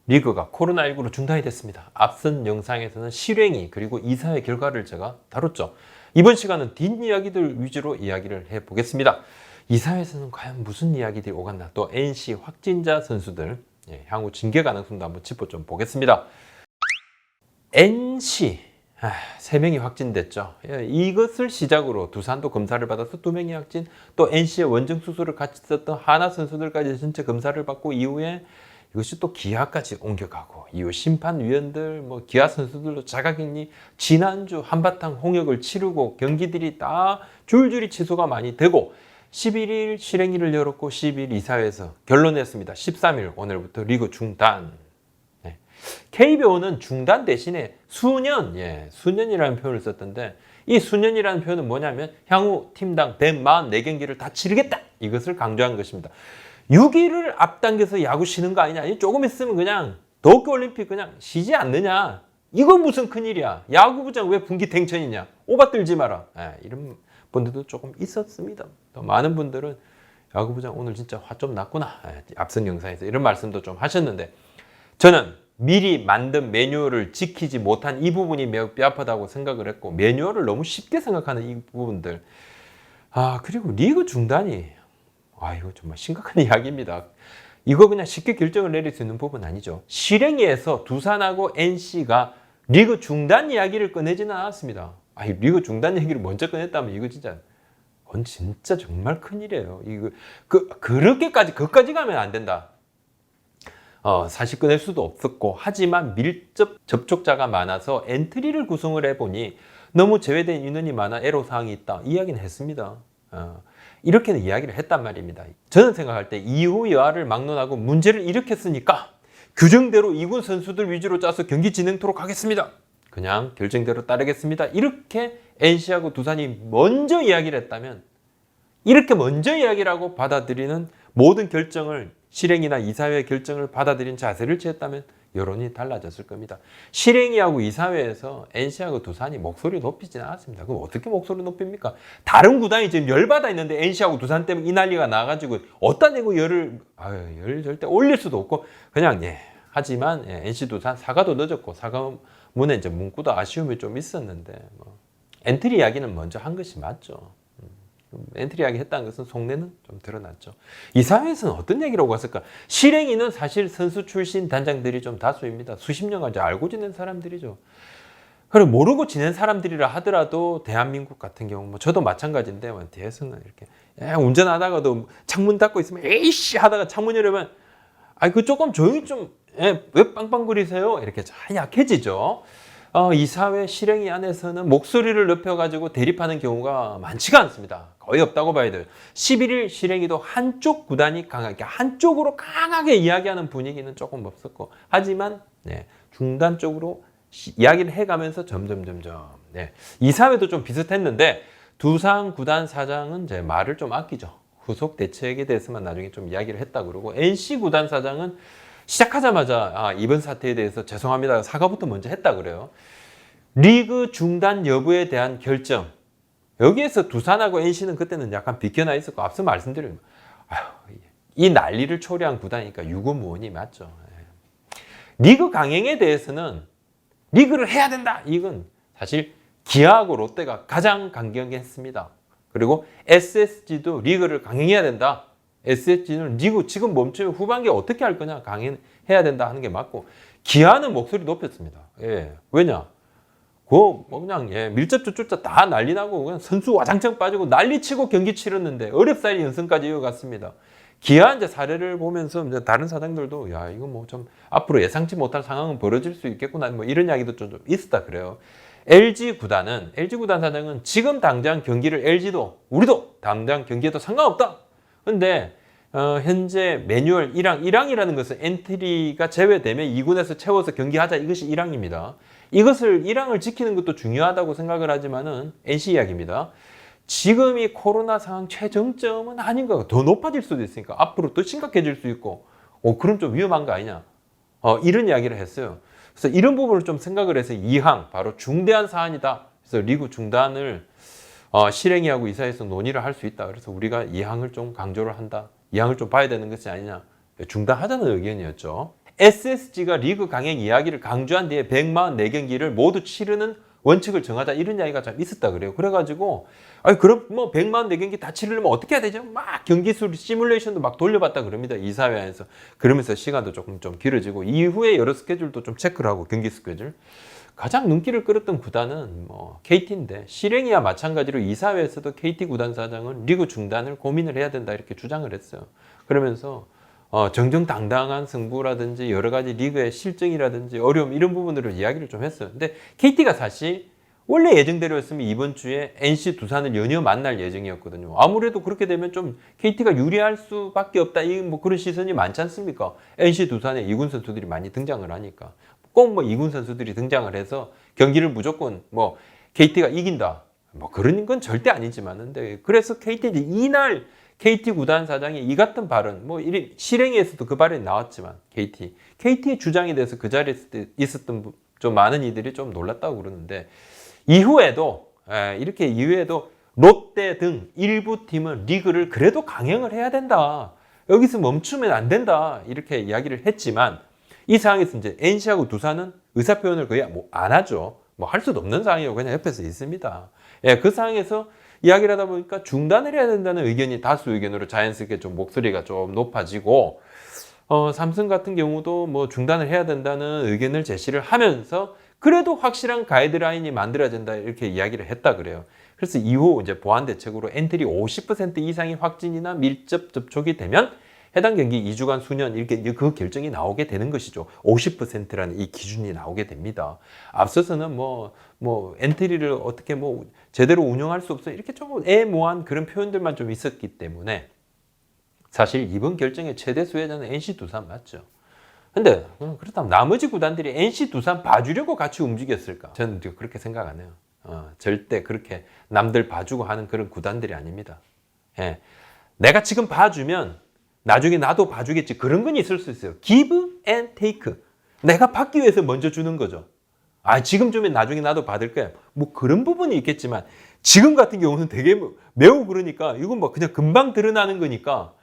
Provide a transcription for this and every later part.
리그가 코로나19로 중단이 됐습니다. 앞선 영상에서는 실행위 그리고 이사회 결과를 제가 다뤘죠. 이번 시간은 뒷이야기들 위주로 이야기를 해보겠습니다. 이사회에서는 과연 무슨 이야기들이 오갔나, 또 NC 확진자 선수들 향후 징계 가능성도 한번 짚어 좀 보겠습니다. NC 3명이 확진됐죠. 이것을 시작으로 두산도 검사를 받아서 2명이 확진, 또 NC의 원정 수술을 같이 썼던 하나 선수들까지 전체 검사를 받고 이후에 이것이 또 기아까지 옮겨가고, 이후 심판위원들, 기아 선수들도 자가격리, 지난주 한바탕 홍역을 치르고 경기들이 다 줄줄이 취소가 많이 되고 11일 실행위를 열었고 10일 이사회에서 결론냈습니다. 13일 오늘부터 리그 중단. KBO는 중단 대신에 수년, 수년이라는 표현을 썼던데, 이 수년이라는 표현은 뭐냐면 향후 팀당 144경기를 다 치르겠다, 이것을 강조한 것입니다. 6일을 앞당겨서 야구 쉬는 거 아니냐, 조금 있으면 그냥 도쿄올림픽 그냥 쉬지 않느냐, 이건 무슨 큰일이야, 야구부장 왜 분기탱천이냐, 오바들지 마라, 이런 분들도 조금 있었습니다. 또 많은 분들은 야구부장 오늘 진짜 화 좀 났구나, 앞선 영상에서 이런 말씀도 좀 하셨는데, 저는 미리 만든 매뉴얼을 지키지 못한 이 부분이 매우 뼈아프다고 생각을 했고, 매뉴얼을 너무 쉽게 생각하는 이 부분들, 그리고 리그 중단이 이거 정말 심각한 이야기입니다. 이거 그냥 쉽게 결정을 내릴 수 있는 부분 아니죠. 실행위에서 두산하고 NC가 리그 중단 이야기를 꺼내지는 않았습니다. 리그 중단 얘기를 먼저 꺼냈다면 이거 진짜 정말 큰일이에요. 이거 그렇게까지 그까지 가면 안 된다. 사실 꺼낼 수도 없었고, 하지만 밀접 접촉자가 많아서 엔트리를 구성을 해보니 너무 제외된 인원이 많아 애로사항이 있다, 이야기는 했습니다. 이렇게는 이야기를 했단 말입니다. 저는 생각할 때 이후 여하를 막론하고 문제를 일으켰으니까 규정대로 2군 선수들 위주로 짜서 경기 진행토록 하겠습니다, 그냥 결정대로 따르겠습니다, 이렇게 NC하고 두산이 먼저 이야기를 했다면, 이렇게 먼저 이야기를 하고 받아들이는 모든 결정을, 실행이나 이사회 결정을 받아들인 자세를 취했다면 여론이 달라졌을 겁니다. 실행위하고 이사회에서 NC하고 두산이 목소리 높이진 않았습니다. 그럼 어떻게 목소리 높입니까? 다른 구단이 지금 열받아 있는데 NC하고 두산 때문에 이 난리가 나가지고 어디다 대고 열 절대 올릴 수도 없고, 그냥 하지만 NC 두산 사과도 늦었고, 사과문에 이제 문구도 아쉬움이 좀 있었는데, 엔트리 이야기는 먼저 한 것이 맞죠. 엔트리 이야기 했다는 것은 속내는 좀 드러났죠. 이사회에서는 어떤 얘기를 하고 갔을까? 실행위는 사실 선수 출신 단장들이 좀 다수입니다. 수십 년간 알고 지낸 사람들이죠. 그리고 모르고 지낸 사람들이라 하더라도 대한민국 같은 경우, 저도 마찬가지인데, 뒤에서는 이렇게 운전하다가도 창문 닫고 있으면 에이씨 하다가 창문 열으면 그 조금 조용히 좀 왜 빵빵거리세요? 이렇게 잘 약해지죠. 이사회 실행위 안에서는 목소리를 높여가지고 대립하는 경우가 많지가 않습니다. 거의 없다고 봐야 돼요. 11일 실행위도 한쪽 구단이 강하게, 한쪽으로 강하게 이야기하는 분위기는 조금 없었고, 하지만 중단 쪽으로 이야기를 해가면서 점점 이사회도 좀 비슷했는데, 두산 구단 사장은 제 말을 좀 아끼죠. 후속 대책에 대해서만 나중에 좀 이야기를 했다 그러고, NC 구단 사장은 시작하자마자 이번 사태에 대해서 죄송합니다, 사과부터 먼저 했다 그래요. 리그 중단 여부에 대한 결정, 여기에서 두산하고 NC는 그때는 약간 비껴나 있었고, 앞서 말씀드린 이 난리를 초래한 구단이니까 유고무원이 맞죠. 리그 강행에 대해서는 리그를 해야 된다, 이건 사실 기아하고 롯데가 가장 강경했습니다. 그리고 SSG도 리그를 강행해야 된다. SSG는 리그 지금 멈추면 후반기에 어떻게 할 거냐, 강행해야 된다 하는 게 맞고, 기아는 목소리 높였습니다. 왜냐? 그냥 밀접 접촉자 다 난리 나고 그냥 선수 와장창 빠지고 난리치고 경기 치렀는데 어렵사리 연승까지 이어갔습니다. 기아 이제 사례를 보면서 이제 다른 사장들도 이거 좀 앞으로 예상치 못할 상황은 벌어질 수 있겠구나, 이런 이야기도 좀 있었다 그래요. LG 구단 사장은 지금 당장 경기를 LG도 우리도 당장 경기에도 상관없다. 근데 현재 매뉴얼 1항이라는 것은 엔트리가 제외되면 2군에서 채워서 경기하자, 이것이 1항입니다. 이것을 1항을 지키는 것도 중요하다고 생각을 하지만은 NC 이야기입니다. 지금 이 코로나 상황 최정점은 아닌 것 같아요. 더 높아질 수도 있으니까 앞으로 더 심각해질 수 있고, 그럼 좀 위험한 거 아니냐, 이런 이야기를 했어요. 그래서 이런 부분을 좀 생각을 해서 2항, 바로 중대한 사안이다. 그래서 리그 중단을 실행위하고 이사회에서 논의를 할 수 있다. 그래서 우리가 2항을 좀 강조를 한다, 2항을 좀 봐야 되는 것이 아니냐, 중단하자는 의견이었죠. SSG가 리그 강행 이야기를 강조한 뒤에 144경기를 모두 치르는 원칙을 정하자 이런 이야기가 좀 있었다 그래요. 그래가지고 아니 그럼 뭐 144경기 다 치르려면 어떻게 해야 되죠? 막 경기수 시뮬레이션도 막 돌려봤다 그럽니다. 이사회에서. 그러면서 시간도 조금 좀 길어지고 이후에 여러 스케줄도 좀 체크를 하고 경기 스케줄. 가장 눈길을 끌었던 구단은 뭐 KT인데 실행이야 마찬가지로 이사회에서도 KT 구단 사장은 리그 중단을 고민을 해야 된다 이렇게 주장을 했어요. 그러면서 정정당당한 승부라든지 여러 가지 리그의 실정이라든지 어려움 이런 부분들을 이야기를 좀 했어요. 근데 KT가 사실 원래 예정대로였으면 이번 주에 NC 두산을 연이어 만날 예정이었거든요. 아무래도 그렇게 되면 좀 KT가 유리할 수밖에 없다. 이 뭐 그런 시선이 많지 않습니까? NC 두산에 2군 선수들이 많이 등장을 하니까 꼭 뭐 2군 선수들이 등장을 해서 경기를 무조건 뭐 KT가 이긴다. 뭐 그런 건 절대 아니지만 근데 그래서 KT 이날 KT 구단 사장이 이 같은 발언, 뭐 실행에서도 그 발언이 나왔지만 KT의 주장에 대해서 그 자리에 있었던 좀 많은 이들이 좀 놀랐다고 그러는데 이후에도 롯데 등 일부 팀은 리그를 그래도 강행을 해야 된다. 여기서 멈추면 안 된다. 이렇게 이야기를 했지만 이 상황에서 이제 NC하고 두산은 의사 표현을 거의 뭐 안 하죠. 뭐 할 수도 없는 상황이고 그냥 옆에서 있습니다. 예, 그 상황에서 이야기를 하다 보니까 중단을 해야 된다는 의견이 다수 의견으로 자연스럽게 좀 목소리가 좀 높아지고 삼성 같은 경우도 뭐 중단을 해야 된다는 의견을 제시를 하면서 그래도 확실한 가이드라인이 만들어야 된다 이렇게 이야기를 했다 그래요. 그래서 이후 이제 보완 대책으로 엔트리 50% 이상의 확진이나 밀접 접촉이 되면 해당 경기 2주간 수년 이렇게 그 결정이 나오게 되는 것이죠. 50%라는 이 기준이 나오게 됩니다. 앞서서는 뭐 엔트리를 어떻게 뭐 제대로 운영할 수 없어 이렇게 좀 애모한 그런 표현들만 좀 있었기 때문에 사실 이번 결정의 최대 수혜자는 NC 두산 맞죠. 근데 그렇다면 나머지 구단들이 NC 두산 봐주려고 같이 움직였을까? 저는 그렇게 생각 안 해요. 절대 그렇게 남들 봐주고 하는 그런 구단들이 아닙니다. 예. 내가 지금 봐주면 나중에 나도 봐주겠지. 그런 건 있을 수 있어요. give and take. 내가 받기 위해서 먼저 주는 거죠. 지금 주면 나중에 나도 받을 거야. 뭐 그런 부분이 있겠지만 지금 같은 경우는 되게 매우 그러니까 이건 뭐 그냥 금방 드러나는 거니까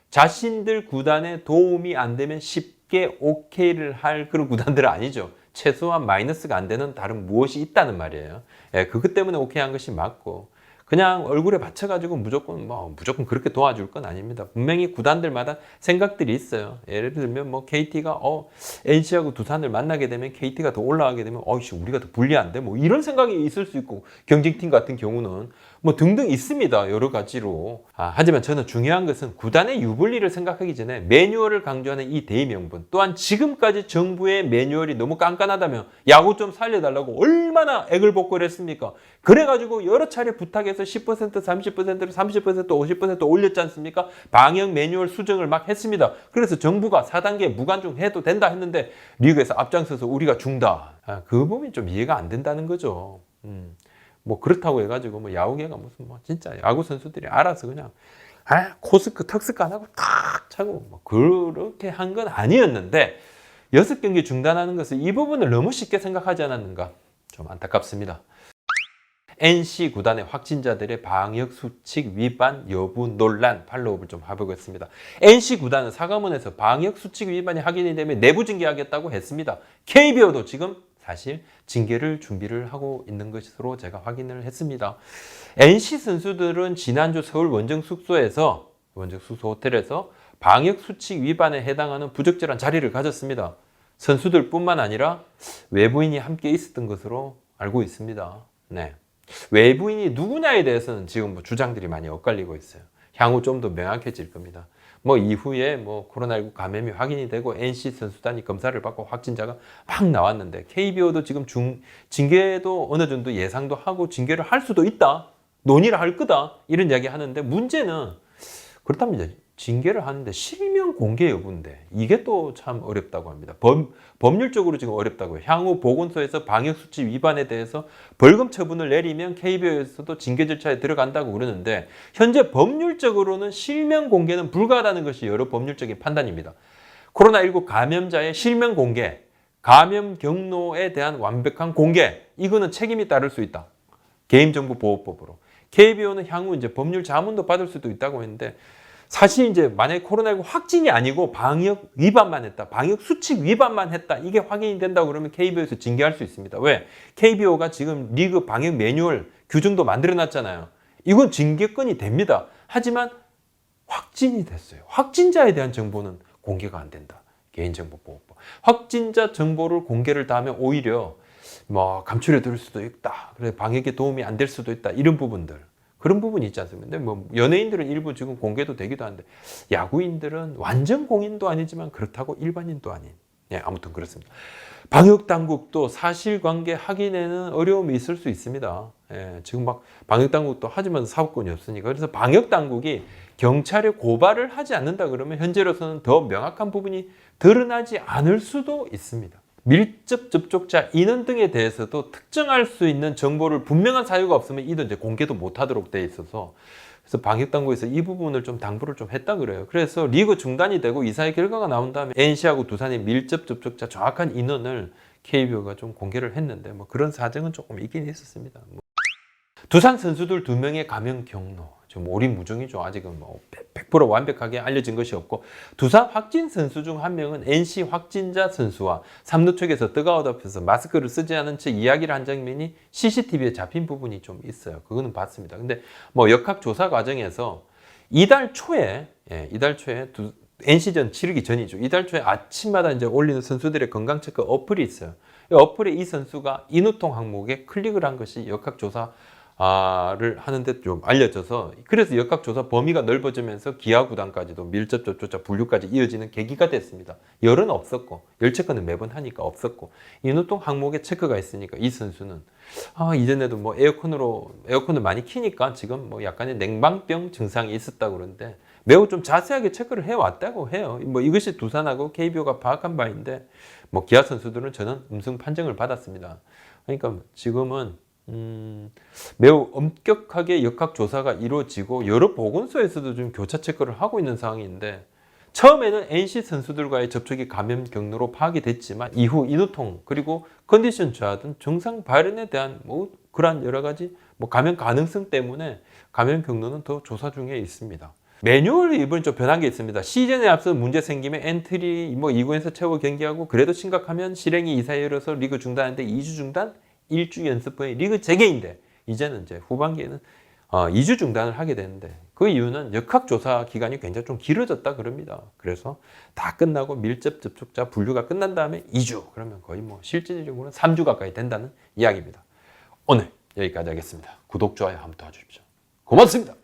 자신들 구단에 도움이 안 되면 쉽게 오케이를 할 그런 구단들은 아니죠. 최소한 마이너스가 안 되는 다른 무엇이 있다는 말이에요. 예, 그것 때문에 오케이 한 것이 맞고 그냥 얼굴에 받쳐가지고 무조건 그렇게 도와줄 건 아닙니다. 분명히 구단들마다 생각들이 있어요. 예를 들면 뭐 KT가 NC하고 두산을 만나게 되면 KT가 더 올라가게 되면 우리가 더 불리한데 뭐 이런 생각이 있을 수 있고 경쟁팀 같은 경우는 뭐 등등 있습니다. 여러 가지로. 하지만 저는 중요한 것은 구단의 유불리를 생각하기 전에 매뉴얼을 강조하는 이 대의명분 또한 지금까지 정부의 매뉴얼이 너무 깐깐하다면 야구 좀 살려달라고 얼마나 애걸복걸 했습니까? 그래가지고 여러 차례 부탁해서 10%, 30%, 30%, 50% 올렸지 않습니까? 방역 매뉴얼 수정을 막 했습니다. 그래서 정부가 4단계 무관중 해도 된다 했는데 리그에서 앞장서서 우리가 중다. 그 부분이 좀 이해가 안 된다는 거죠. 뭐 그렇다고 해가지고 뭐 야구계가 무슨 뭐 진짜 야구 선수들이 알아서 그냥 코스크 턱스크 안 하고 탁 차고 뭐 그렇게 한 건 아니었는데 6경기 중단하는 것을 이 부분을 너무 쉽게 생각하지 않았는가 좀 안타깝습니다. NC 구단의 확진자들의 방역 수칙 위반 여부 논란 팔로우업을 좀 해보겠습니다. NC 구단은 사과문에서 방역 수칙 위반이 확인이 되면 내부 징계하겠다고 했습니다. KBO도 지금 사실 징계를 준비를 하고 있는 것으로 제가 확인을 했습니다. NC 선수들은 지난주 서울 원정 숙소 호텔에서 방역 수칙 위반에 해당하는 부적절한 자리를 가졌습니다. 선수들뿐만 아니라 외부인이 함께 있었던 것으로 알고 있습니다. 네. 외부인이 누구냐에 대해서는 지금 뭐 주장들이 많이 엇갈리고 있어요. 향후 좀 더 명확해질 겁니다. 뭐 이후에 뭐 코로나19 감염이 확인이 되고 NC 선수단이 검사를 받고 확진자가 막 나왔는데 KBO도 지금 징계도 어느 정도 예상도 하고 징계를 할 수도 있다. 논의를 할 거다. 이런 이야기 하는데 문제는 그렇다면 이제 징계를 하는데 실명 공개 여부인데 이게 또 참 어렵다고 합니다. 법률적으로 지금 어렵다고요. 향후 보건소에서 방역수칙 위반에 대해서 벌금 처분을 내리면 KBO에서도 징계 절차에 들어간다고 그러는데 현재 법률적으로는 실명 공개는 불가하다는 것이 여러 법률적인 판단입니다. 코로나19 감염자의 실명 공개, 감염 경로에 대한 완벽한 공개, 이거는 책임이 따를 수 있다. 개인정보보호법으로. KBO는 향후 이제 법률 자문도 받을 수도 있다고 했는데 사실 이제 만약에 코로나19 확진이 아니고 방역 위반만 했다, 방역 수칙 위반만 했다, 이게 확인이 된다고 그러면 KBO에서 징계할 수 있습니다. 왜? KBO가 지금 리그 방역 매뉴얼 규정도 만들어 놨잖아요. 이건 징계권이 됩니다. 하지만 확진이 됐어요. 확진자에 대한 정보는 공개가 안 된다. 개인정보보호법. 확진자 정보를 공개를 다 하면 오히려 뭐 감출해 둘 수도 있다. 그래 방역에 도움이 안 될 수도 있다. 이런 부분들. 그런 부분이 있지 않습니까? 근데 뭐 연예인들은 일부 지금 공개도 되기도 하는데 야구인들은 완전 공인도 아니지만 그렇다고 일반인도 아닌. 예, 아무튼 그렇습니다. 방역 당국도 사실관계 확인에는 어려움이 있을 수 있습니다. 예, 지금 막 방역 당국도 하지만 사업권이 없으니까. 그래서 방역 당국이 경찰에 고발을 하지 않는다 그러면 현재로서는 더 명확한 부분이 드러나지 않을 수도 있습니다. 밀접 접촉자 인원 등에 대해서도 특정할 수 있는 정보를 분명한 사유가 없으면 이도 이제 공개도 못하도록 돼 있어서 그래서 방역당국에서 이 부분을 좀 당부를 좀 했다 그래요. 그래서 리그 중단이 되고 이사의 결과가 나온 다음에 NC하고 두산의 밀접 접촉자 정확한 인원을 KBO가 좀 공개를 했는데 뭐 그런 사정은 조금 있긴 있었습니다. 두산 선수들 2명의 감염 경로 좀 오리무중이죠. 아직은 뭐 100% 완벽하게 알려진 것이 없고 두산 확진 선수 중 한 명은 NC 확진자 선수와 3루 쪽에서 뜨거워다 앞에서 마스크를 쓰지 않은 채 이야기를 한 장면이 CCTV에 잡힌 부분이 좀 있어요. 그거는 봤습니다. 근데 뭐 역학조사 과정에서 이달 초에 NC전 치르기 전이죠. 이달 초에 아침마다 이제 올리는 선수들의 건강 체크 어플이 있어요. 이 어플에 이 선수가 인후통 항목에 클릭을 한 것이 역학조사 를 하는데 좀 알려져서 그래서 역학조사 범위가 넓어지면서 기아 구단까지도 밀접 접촉자 분류까지 이어지는 계기가 됐습니다. 열은 없었고 열 체크는 매번 하니까 없었고 인후통 항목에 체크가 있으니까 이 선수는 이전에도 뭐 에어컨을 많이 키니까 지금 뭐 약간의 냉방병 증상이 있었다고 그러는데 매우 좀 자세하게 체크를 해왔다고 해요. 뭐 이것이 두산하고 KBO가 파악한 바인데 뭐 기아 선수들은 저는 음성 판정을 받았습니다. 그러니까 지금은 매우 엄격하게 역학조사가 이루어지고 여러 보건소에서도 좀 교차 체크를 하고 있는 상황인데 처음에는 NC 선수들과의 접촉이 감염 경로로 파악이 됐지만 이후 인후통 그리고 컨디션 저하 등 증상 발현에 대한 뭐 그러한 여러 가지 뭐 감염 가능성 때문에 감염 경로는 더 조사 중에 있습니다. 매뉴얼이 이번에 좀 변한 게 있습니다. 시즌에 앞서 문제 생기면 엔트리 뭐 2군에서 최고 경기하고 그래도 심각하면 실행이 이사에 이르러서 리그 중단하는데 2주 중단 1주 연습 후에 리그 재개인데 이제는 이제 후반기에는 2주 중단을 하게 되는데 그 이유는 역학조사 기간이 굉장히 좀 길어졌다 그럽니다. 그래서 다 끝나고 밀접 접촉자 분류가 끝난 다음에 2주 그러면 거의 뭐 실질적으로는 3주 가까이 된다는 이야기입니다. 오늘 여기까지 하겠습니다. 구독, 좋아요 한번 도와주십시오. 고맙습니다.